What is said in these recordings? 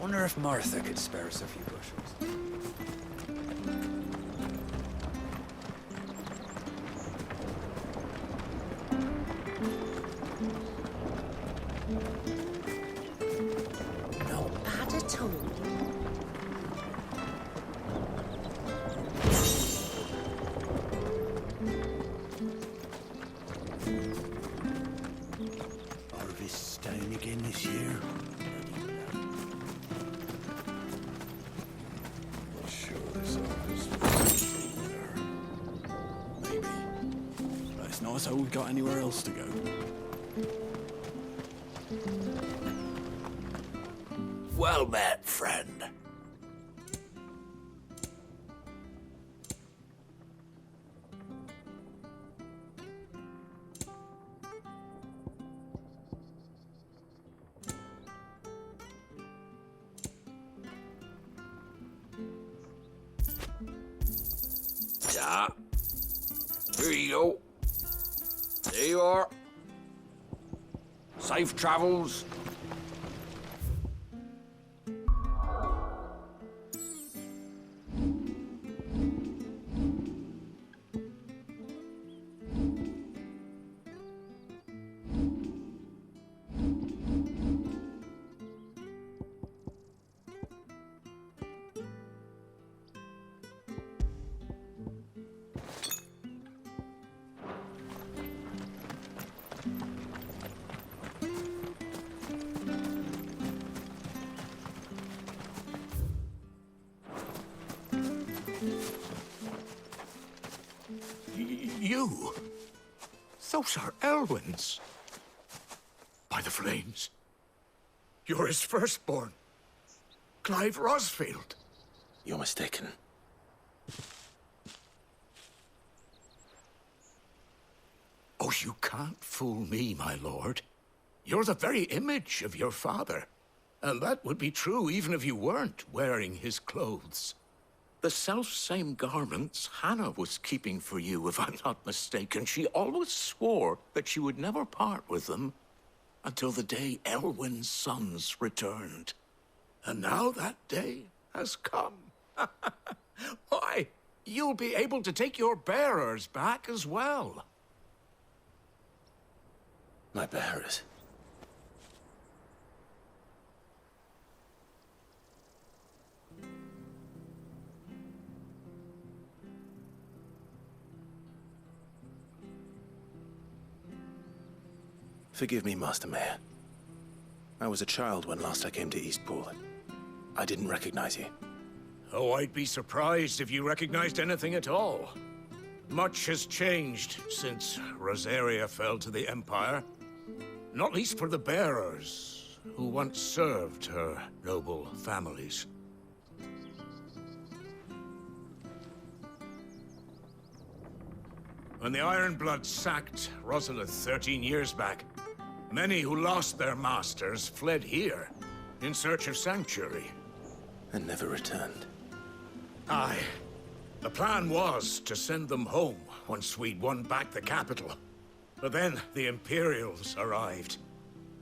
Wonder if Martha could spare us a few bushels. Not bad at all. Harvest's down again this year. Not as though we've got anywhere else to go. Well met, friend. Yeah. Here you go. There you are. Safe travels. You? Those are Elwyn's. By the flames. You're his firstborn. Clive Rosfield. You're mistaken. Oh, you can't fool me, my lord. You're the very image of your father. And that would be true even if you weren't wearing his clothes. The self-same garments Hannah was keeping for you, if I'm not mistaken. She always swore that she would never part with them until the day Elwyn's sons returned. And now that day has come. Why, you'll be able to take your bearers back as well. My bearers? Forgive me, Master Mayor. I was a child when last I came to Eastpool. I didn't recognize you. Oh, I'd be surprised if you recognized anything at all. Much has changed since Rosaria fell to the Empire. Not least for the bearers, who once served her noble families. When the Ironbloods sacked Rosalith 13 years back, many who lost their masters fled here in search of sanctuary. And never returned. Aye. The plan was to send them home once we'd won back the capital. But then the Imperials arrived.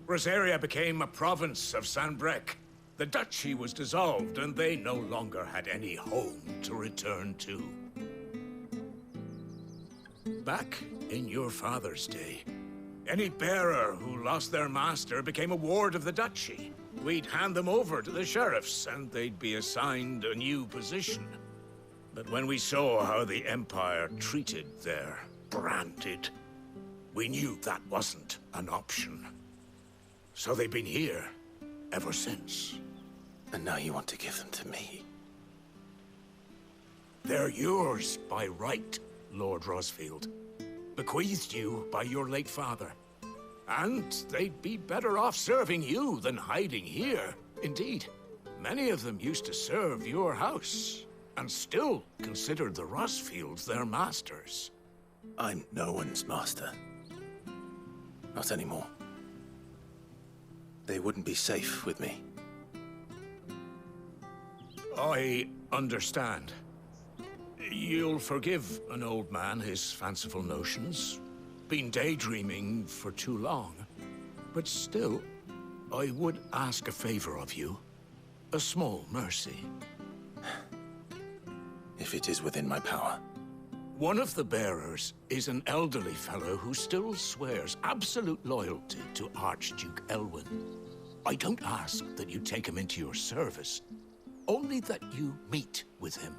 Rosaria became a province of Sanbreque. The duchy was dissolved, and they no longer had any home to return to. Back in your father's day, any bearer who lost their master became a ward of the duchy. We'd hand them over to the sheriffs, and they'd be assigned a new position. But when we saw how the Empire treated their branded, we knew that wasn't an option. So they've been here ever since. And now you want to give them to me? They're yours by right, Lord Rosfield. Bequeathed you by your late father. And they'd be better off serving you than hiding here. Indeed, many of them used to serve your house. and still considered the Rossfields their masters. I'm no one's master. Not anymore. They wouldn't be safe with me. I understand. You'll forgive an old man his fanciful notions. Been daydreaming for too long. But still, I would ask a favor of you. A small mercy. If it is within my power. One of the bearers is an elderly fellow who still swears absolute loyalty to Archduke Elwyn. I don't ask that you take him into your service, only that you meet with him.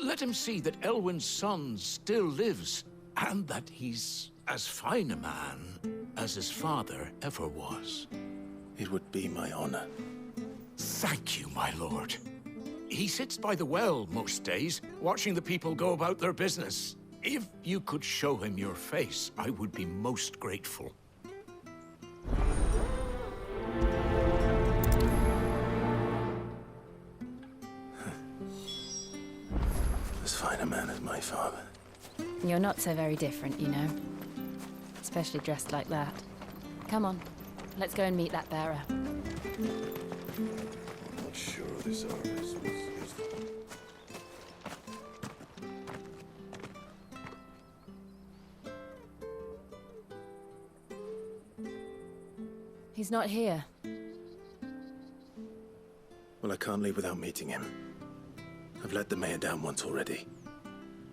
Let him see that Elwyn's son still lives, and that he's as fine a man as his father ever was. It would be my honor. Thank you, my lord. He sits by the well most days, watching the people go about their business. If you could show him your face, I would be most grateful. As fine a man as my father. You're not so very different, you know. Especially dressed like that. Come on, let's go and meet that bearer. Not sure this artist was useful. He's not here. Well, I can't leave without meeting him. I've let the mayor down once already.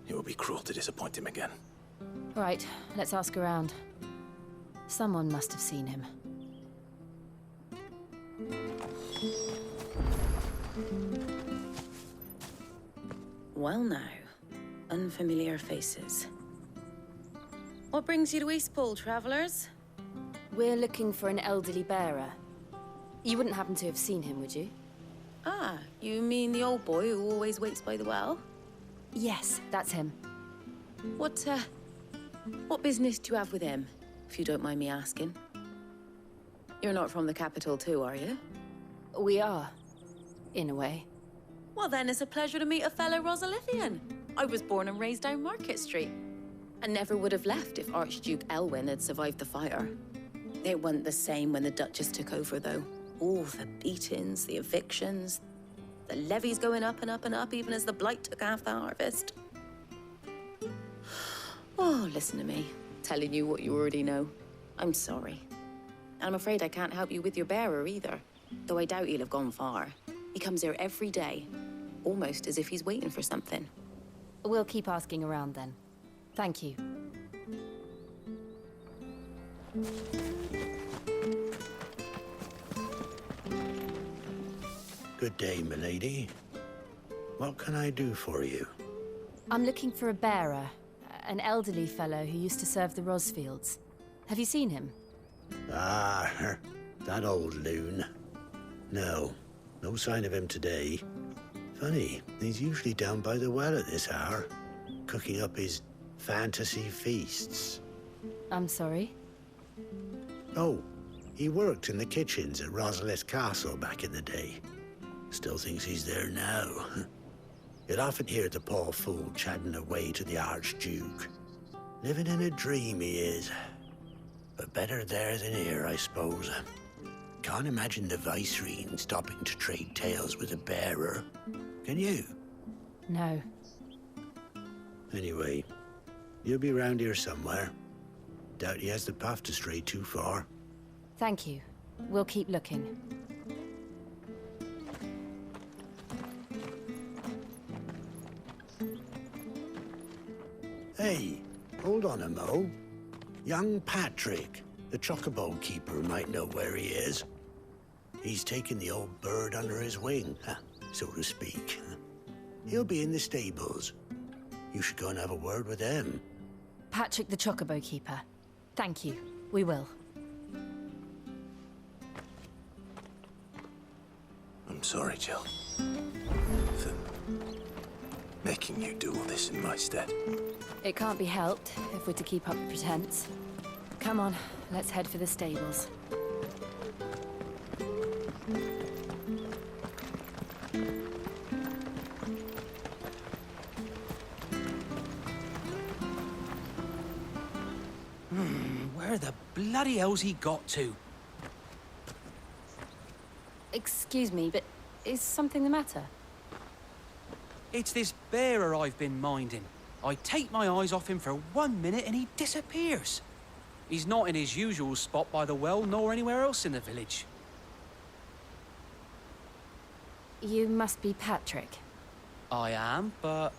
It would be cruel to disappoint him again. Right, let's ask around. Someone must have seen him. Well now, unfamiliar faces. What brings you to Eastpool, travelers? We're looking for an elderly bearer. You wouldn't happen to have seen him, would you? Ah, you mean the old boy who always waits by the well? Yes, that's him. What business do you have with him, if you don't mind me asking? You're not from the capital too, are you? We are, in a way. Well then, it's a pleasure to meet a fellow Rosalithian. I was born and raised down Market Street. And never would have left if Archduke Elwyn had survived the fire. It wasn't the same when the Duchess took over, though. All the beatings, the evictions, the levies going up and up and up, even as the blight took half the harvest. Oh, listen to me, telling you what you already know. I'm sorry. And I'm afraid I can't help you with your bearer either, though I doubt he'll have gone far. He comes here every day, almost as if he's waiting for something. We'll keep asking around then. Thank you. Good day, milady. What can I do for you? I'm looking for a bearer, an elderly fellow who used to serve the Rosfields. Have you seen him? Ah, that old loon. No sign of him today. Funny, he's usually down by the well at this hour, cooking up his fantasy feasts. I'm sorry? Oh, he worked in the kitchens at Rosalith Castle back in the day. Still thinks he's there now. You'd often hear the poor fool chatting away to the Archduke. Living in a dream he is. But better there than here, I suppose. Can't imagine the Vicereine stopping to trade tales with a bearer. Can you? No. Anyway, you'll be round here somewhere. Doubt he has the path to stray too far. Thank you. We'll keep looking. Hey, hold on a mo. Young Patrick, the chocobo keeper, might know where he is. He's taken the old bird under his wing, so to speak. He'll be in the stables. You should go and have a word with him. Patrick the Chocobo Keeper. Thank you. We will. I'm sorry, Jill. For making you do all this in my stead. It can't be helped if we're to keep up the pretense. Come on, let's head for the stables. bloody hell's he got to? Excuse me, but is something the matter? It's this bearer I've been minding. I take my eyes off him for 1 minute and he disappears. He's not in his usual spot by the well, nor anywhere else in the village. You must be Patrick. I am, but...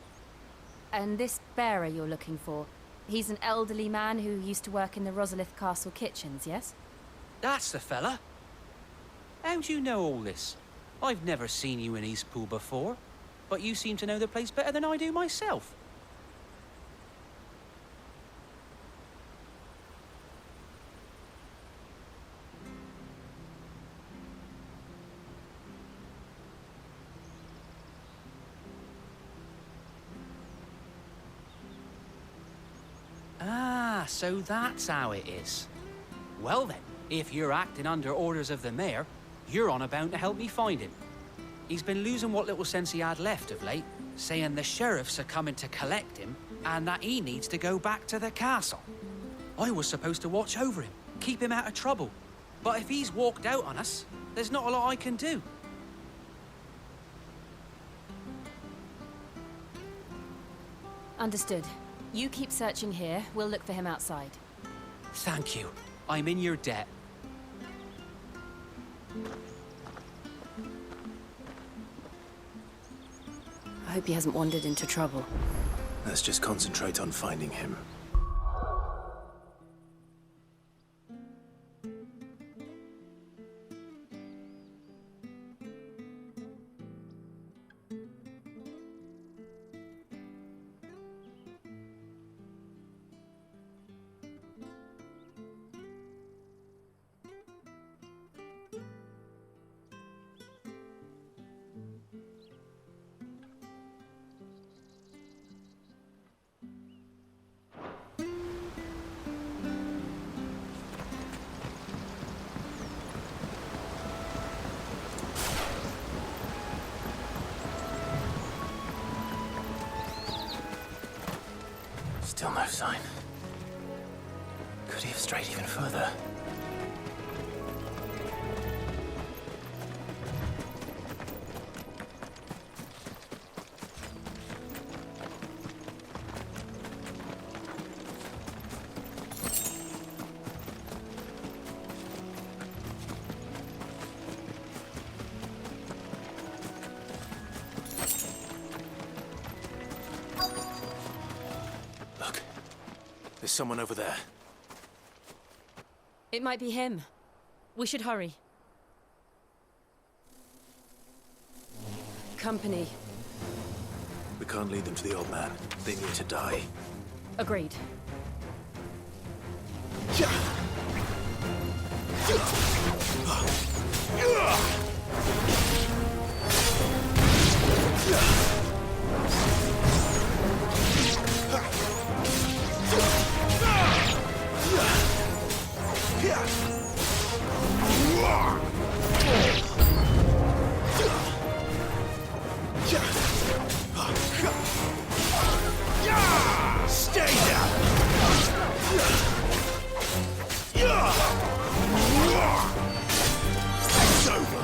And this bearer you're looking for, he's an elderly man who used to work in the Rosalith Castle kitchens, yes? That's the fella. How do you know all this? I've never seen you in Eastpool before, but you seem to know the place better than I do myself. Ah, so that's how it is. Well then, if you're acting under orders of the mayor, you're on about to help me find him. He's been losing what little sense he had left of late, saying the sheriffs are coming to collect him and that he needs to go back to the castle. I was supposed to watch over him, keep him out of trouble. But if he's walked out on us, there's not a lot I can do. Understood. You keep searching here, we'll look for him outside. Thank you. I'm in your debt. I hope he hasn't wandered into trouble. Let's just concentrate on finding him. Still no sign. Could he have strayed even further? There's someone over there. It might be him. We should hurry. Company. We can't lead them to the old man. They need to die. Agreed. Stay down! It's over!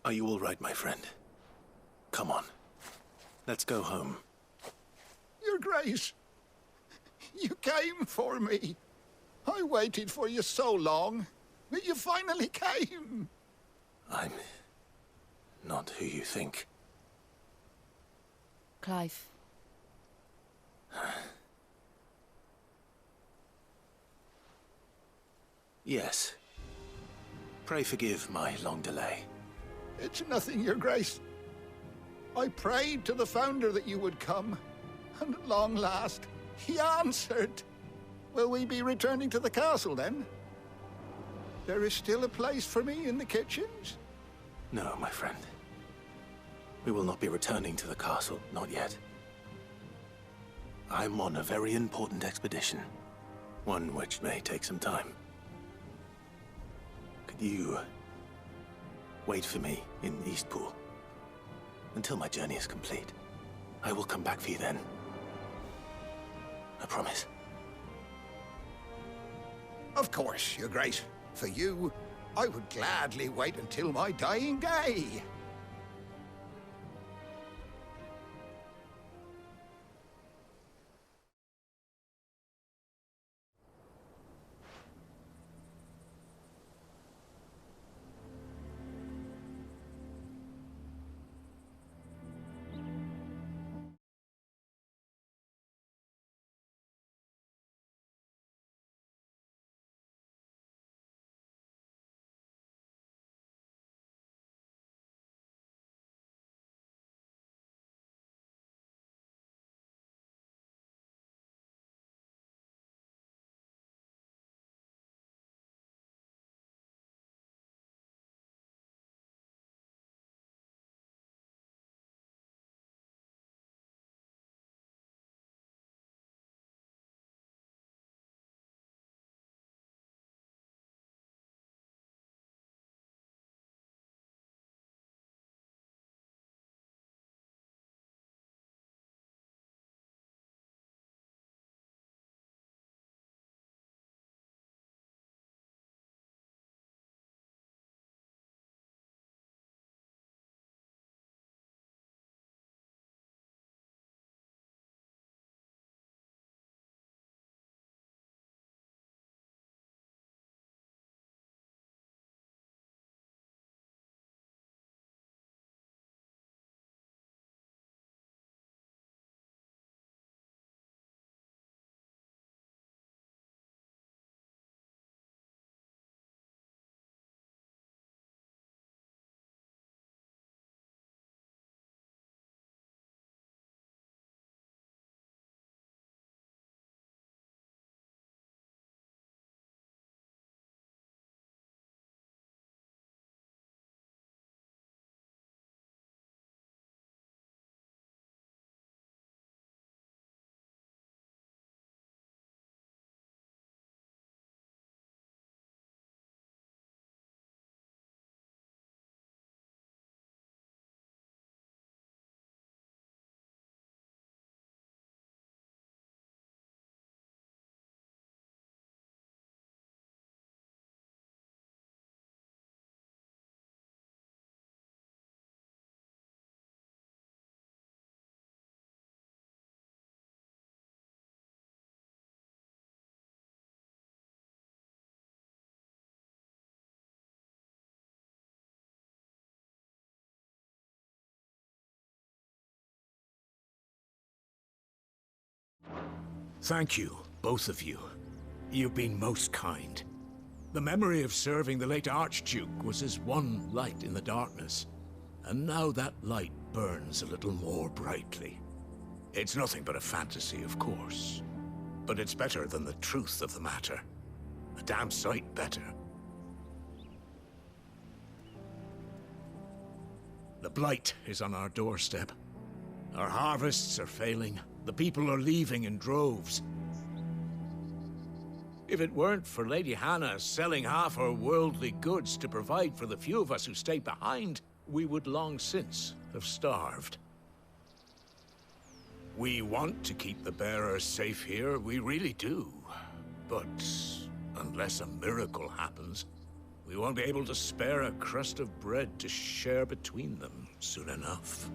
Are you all right, my friend? Come on. Let's go home. Your Grace, you came for me. I waited for you so long, but you finally came. I'm not who you think. Clive. Yes. Pray forgive my long delay. It's nothing, Your Grace. I prayed to the Founder that you would come, and at long last, he answered. Will we be returning to the castle, then? There is still a place for me in the kitchens? No, my friend. We will not be returning to the castle, not yet. I'm on a very important expedition. One which may take some time. Could you wait for me in Eastpool until my journey is complete? I will come back for you then. I promise. Of course, Your Grace. For you, I would gladly wait until my dying day. Thank you, both of you. You've been most kind. The memory of serving the late Archduke was as one light in the darkness, and now that light burns a little more brightly. It's nothing but a fantasy, of course, but it's better than the truth of the matter. A damn sight better. The blight is on our doorstep. Our harvests are failing. The people are leaving in droves. If it weren't for Lady Hannah selling half her worldly goods to provide for the few of us who stay behind, we would long since have starved. We want to keep the bearers safe here, we really do. But unless a miracle happens, we won't be able to spare a crust of bread to share between them soon enough.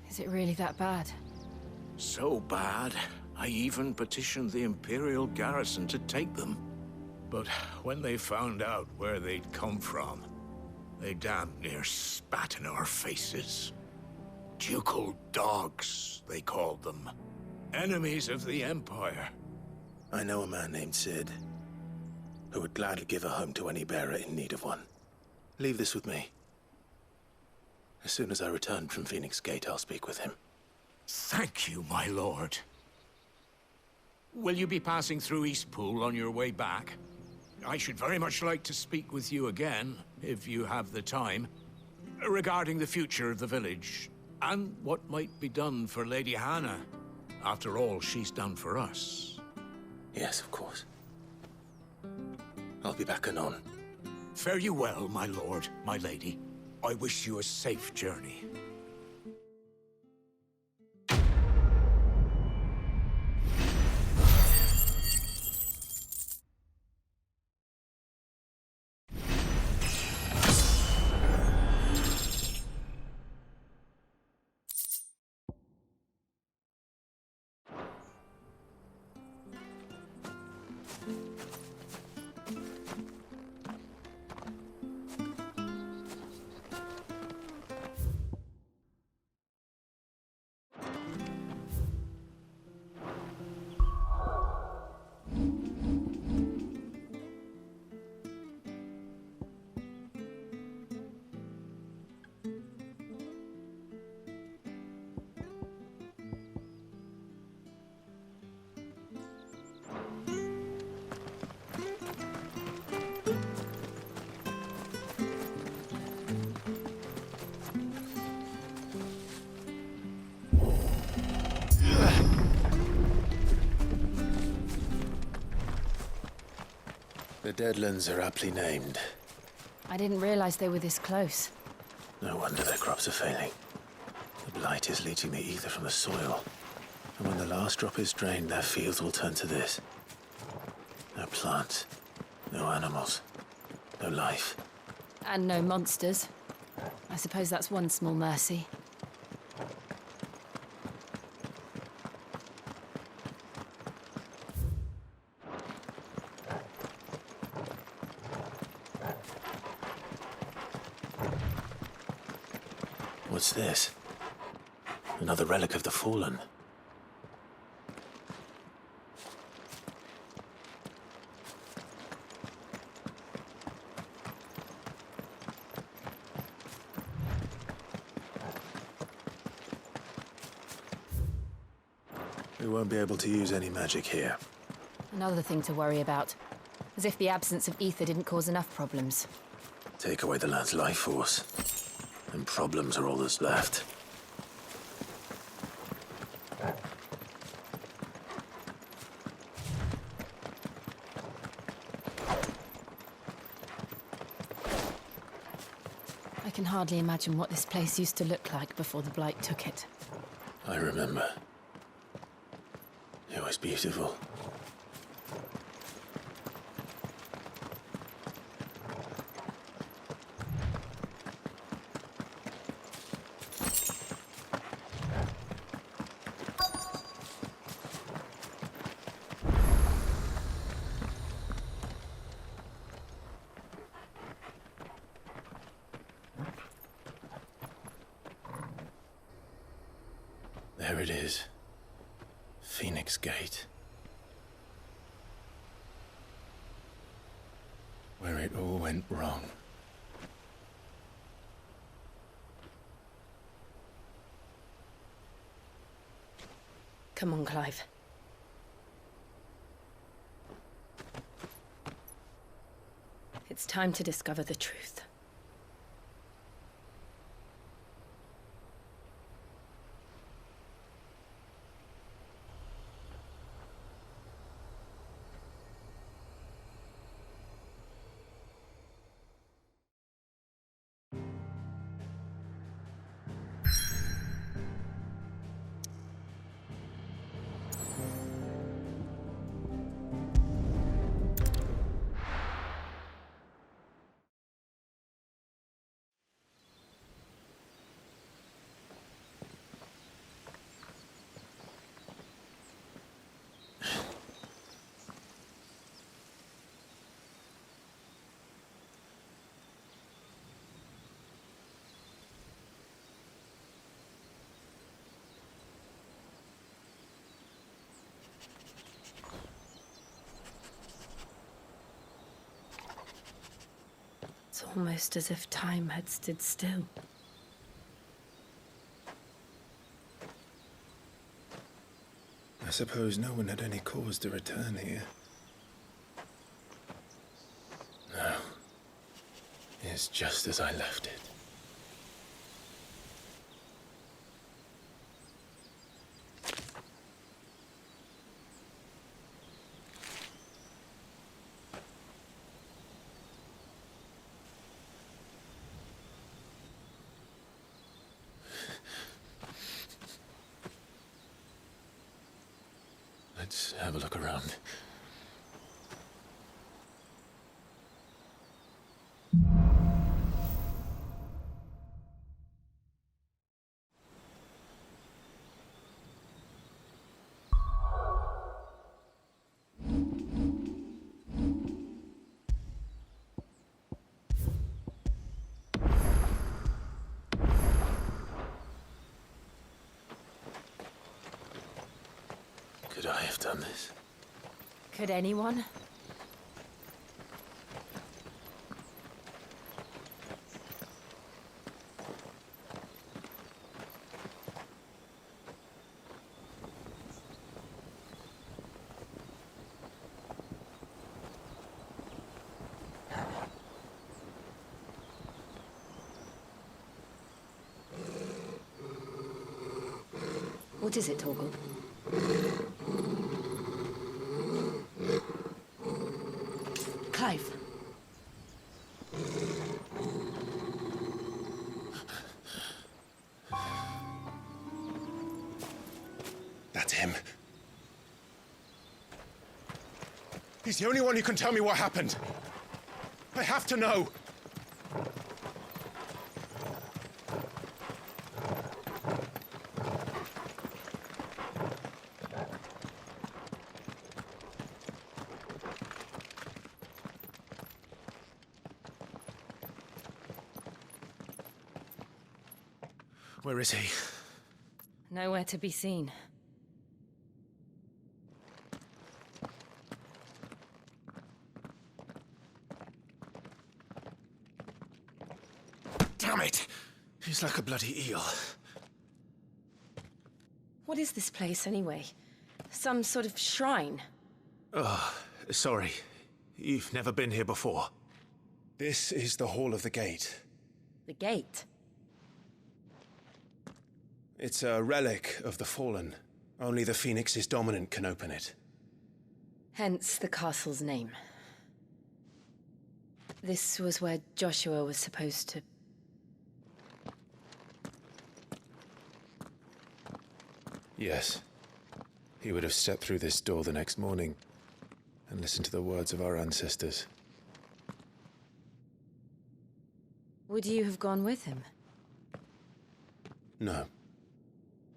Is it really that bad? So bad, I even petitioned the Imperial garrison to take them. But when they found out where they'd come from, they damn near spat in our faces. Ducal dogs, they called them. Enemies of the Empire. I know a man named Sid, who would gladly give a home to any bearer in need of one. Leave this with me. As soon as I return from Phoenix Gate, I'll speak with him. Thank you, my lord. Will you be passing through Eastpool on your way back? I should very much like to speak with you again, if you have the time, regarding the future of the village, and what might be done for Lady Hannah, after all she's done for us. Yes, of course. I'll be back anon. Fare you well, my lord, my lady. I wish you a safe journey. The Deadlands are aptly named. I didn't realize they were this close. No wonder their crops are failing. The blight is leaching the ether from the soil. And when the last drop is drained, their fields will turn to this. No plants, no animals, no life. And no monsters. I suppose that's one small mercy. What's this? Another relic of the Fallen. We won't be able to use any magic here. Another thing to worry about. As if the absence of ether didn't cause enough problems. Take away the lad's life force, and problems are all that's left. I can hardly imagine what this place used to look like before the Blight took it. I remember. It was beautiful. There it is. Phoenix Gate. Where it all went wrong. Come on, Clive. It's time to discover the truth. It's almost as if time had stood still. I suppose no one had any cause to return here. No. It's just as I left it. Let's have a look around. Could I have done this? Could anyone? What is it, Torgal? Clive. That's him. He's the only one who can tell me what happened. I have to know. Where is he? Nowhere to be seen. Damn it! He's like a bloody eel. What is this place, anyway? Some sort of shrine? Oh, sorry. You've never been here before. This is the Hall of the Gate. The gate? It's a relic of the Fallen. Only the Phoenix's dominant can open it. Hence the castle's name. This was where Joshua was supposed to... Yes. He would have stepped through this door the next morning and listened to the words of our ancestors. Would you have gone with him? No.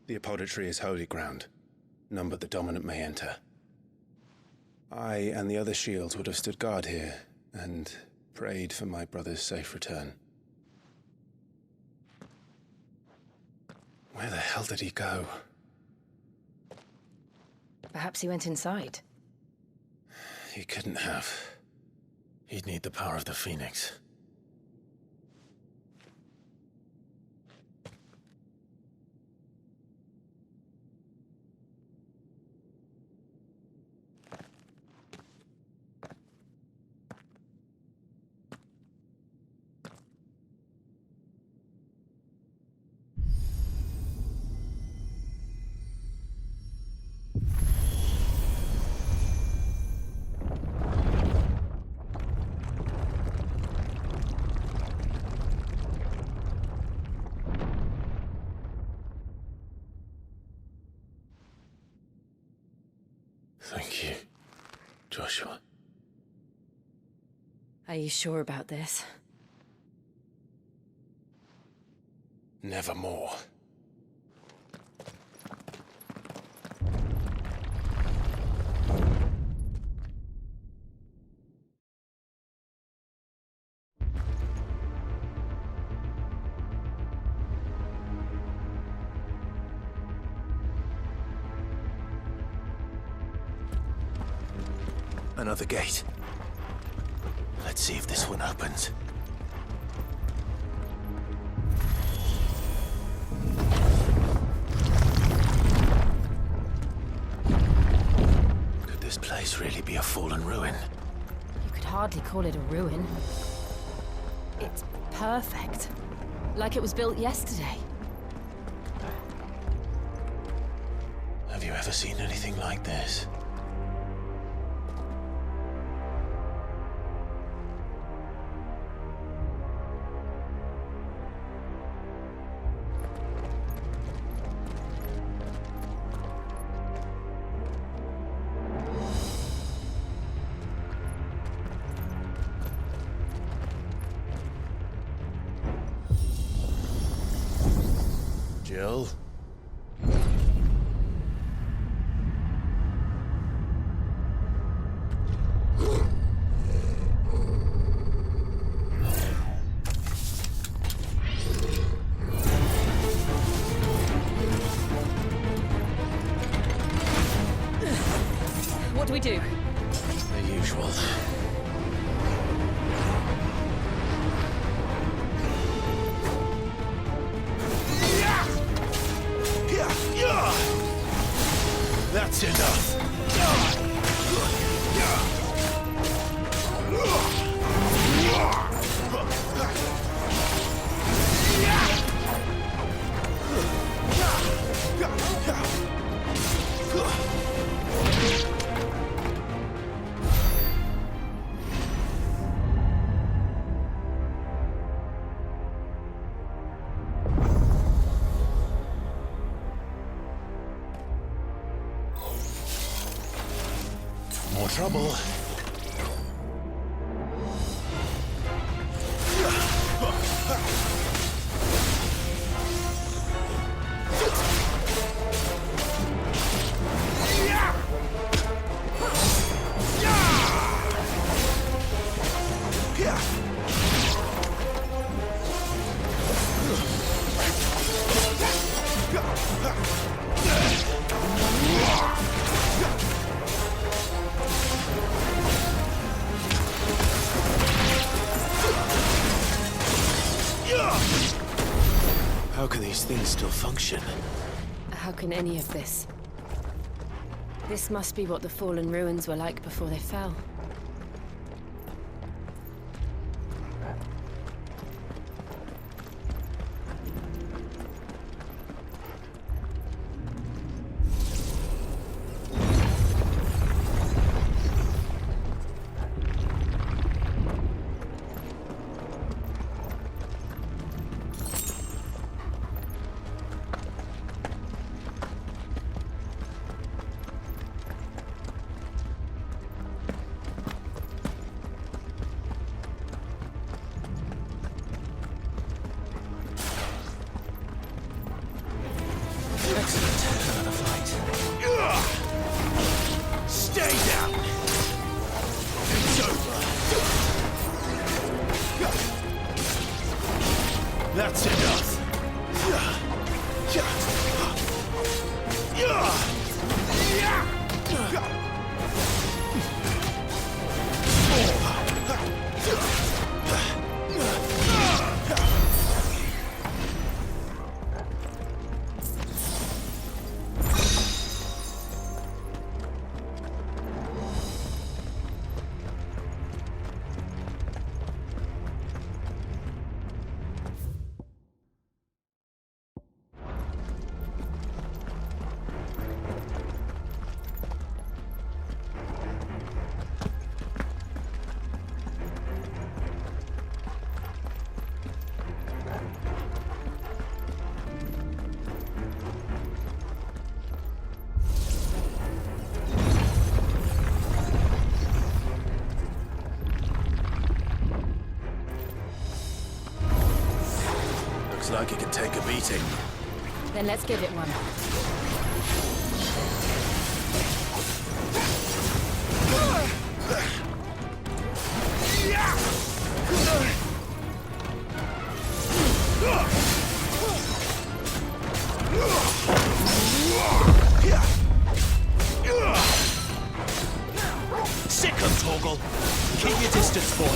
The apodatory is holy ground. None but the dominant may enter. I and the other shields would have stood guard here and prayed for my brother's safe return. Where the hell did he go? Perhaps he went inside. He couldn't have. He'd need the power of the Phoenix. Thank you, Joshua. Are you sure about this? Nevermore. Another gate. Let's see if this one opens. fallen ruin. You could hardly call it a ruin. It's perfect. Like it was built yesterday. Have you ever seen anything like this? Jill? What do we do? The usual. That's enough. More trouble. How can these things still function? How can any of this? This must be what the fallen ruins were like before they fell. Excellent. Another fight. Stay down! It's over. That's enough. Looks like it can take a beating. Then let's give it one. Sick of Torgal. Keep your distance, boy.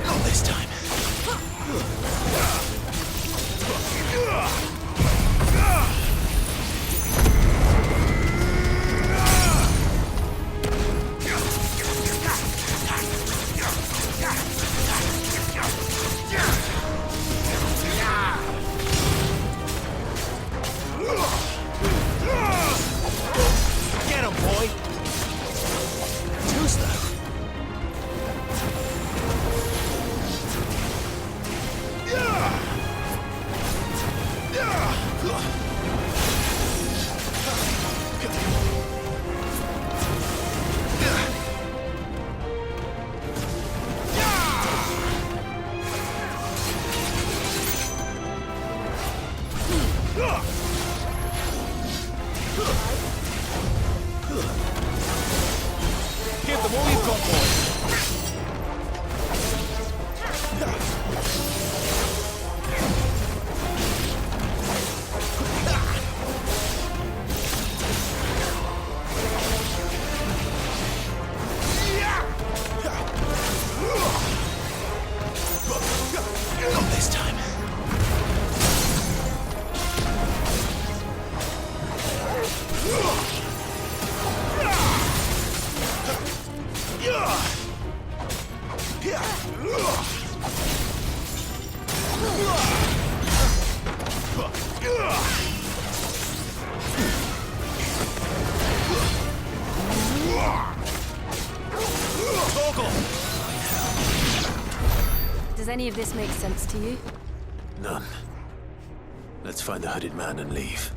Not this time. Toggle boy! Not this time. Does any of this make sense to you? None. Let's find the hooded man and leave.